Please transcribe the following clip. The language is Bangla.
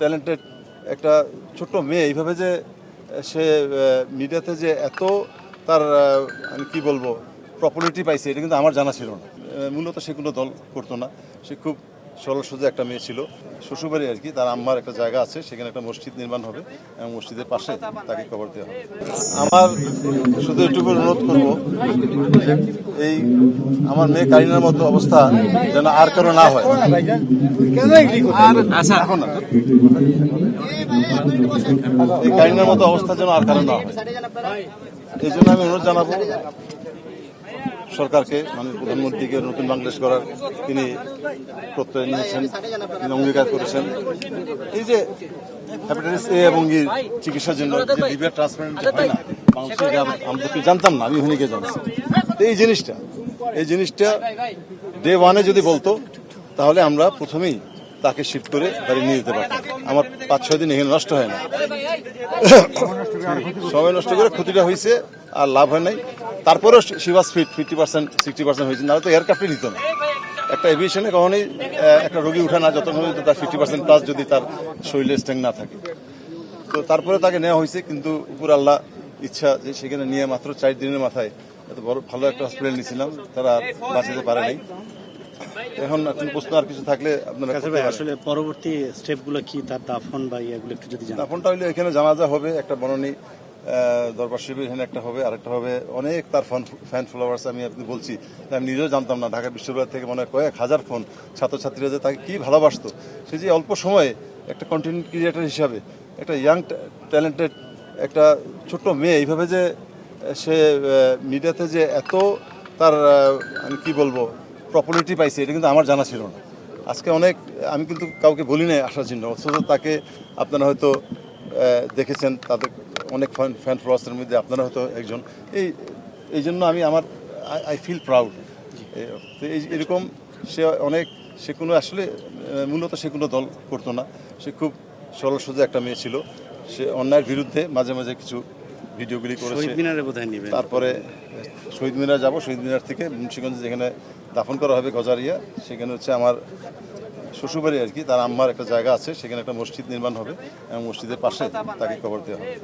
ট্যালেন্টেড একটা ছোট্ট মেয়ে এইভাবে যে সে মিডিয়াতে যে এত তার আমি কি বলবো পপুলারিটি পাইছে এটা কিন্তু আমার জানা ছিল না। মূলত সে কোনো দল করতো না, সে খুব সরল সোজা একটা মেয়ে ছিল। শ্বশুরবাড়ি আর কি, তার আম্মার একটা জায়গা আছে, সেখানে একটা মসজিদ নির্মাণ হবে এবং মসজিদের পাশে তাকে কবর দেওয়া হবে। আমার শুধু এটুকু অনুরোধ করবো, এই আমার মেয়ে কারিনার মতো অবস্থা যেন আর কারো না হয়। এখন না, এই কারিনার মতো অবস্থা যেন আর কারো না হয়, এই জন্য আমি অনুরোধ জানাবো সরকারকে, মানে প্রধানমন্ত্রীকে নতুন বাংলাদেশ করার তিনি প্রত্যয় নিয়েছেন, তিনি অঙ্গীকার করেছেন। এই যে হ্যাপাটাইটিস এ এবং ইর চিকিৎসার জন্য যে লিভার ট্রান্সপ্লান্ট হয় না বাংলাদেশে, আমরা তো জানতাম না, আমি ওখানে গিয়ে জানছি। তো এই জিনিসটা ডে ওয়ানে যদি বলতো তাহলে আমরা প্রথমেই তাকে শিফট করে গাড়ি নিয়ে যেতে পারতাম। আমার 5-6 দিন এখানে নষ্ট হয় না, সময় নষ্ট করে ক্ষতিটা হয়েছে, আর লাভ হয় নাই। তারপরেও শি ওয়াজ ফিট, 50% 60% হয়েছে, নাহলে তো এয়ারক্রাফটে নিত না। একটা এভিয়েশনে কখনোই একটা রোগী উঠে না যতক্ষণ তার 50% প্লাস যদি তার শরীরের স্ট্রেংথ না থাকে। তো তারপরে তাকে নেওয়া হয়েছে, কিন্তু উপর আল্লাহ ইচ্ছা যে সেখানে নিয়ে মাত্র 4 দিনের মাথায় এত বড় ভালো একটা হসপিটাল নিয়েছিলাম, তারা বাঁচাতে পারে নাই। এখন প্রশ্ন আর কিছু থাকলে আপনারা আসলে পরবর্তী স্টেপগুলো কি, তার দাফন বা ইয়েগুলো একটু যদি জানান। দাফনটা হইলে এখানে জানাজা হবে, একটা বননী দরবার শরীফের এখানে একটা হবে, আরেকটা হবে অনেক তার ফ্যান ফলোয়ার্স। আমি আপনি বলছি, আমি নিজেও জানতাম না, ঢাকা বিশ্ববিদ্যালয় থেকে মনে হয় কয়েক হাজার ফোন, ছাত্রছাত্রীরা যে তাকে কি ভালোবাসতো। সে যে অল্প সময়ে একটা কন্টেন্ট ক্রিয়েটর হিসাবে একটা ইয়াং ট্যালেন্টেড একটা ছোট্ট মেয়ে এইভাবে যে সে মিডিয়াতে যে এত তার আমি কি বলবো পপুলারিটি পাইছে এটা কিন্তু আমার জানা ছিল না। আজকে অনেক আমি কিন্তু কাউকে বলি নাই আসার জন্য, অথচ তাকে আপনারা হয়তো দেখেছেন, তাদের অনেক ফ্যান ফলোয়ার্সের মধ্যে আপনারা হয়তো একজন। এই জন্য আমি আই ফিল প্রাউড। তো এরকম সে কোনো আসলে মূলত সে কোনো দল করতো না, সে খুব সরল সোজা একটা মেয়ে ছিল। সে অন্যায়ের বিরুদ্ধে মাঝে মাঝে কিছু ভিডিওগুলি করেছে। তারপরে শহীদ মিনার যাব, শহীদ মিনার থেকে মুন্সিগঞ্জে যেখানে দাফন করা হবে গজারিয়া, সেখানে হচ্ছে আমার শ্বশুরবাড়ি আর কি, তার আম্মার একটা জায়গা আছে, সেখানে একটা মসজিদ নির্মাণ হবে এবং মসজিদের পাশে তাকে কবর দেওয়া হবে।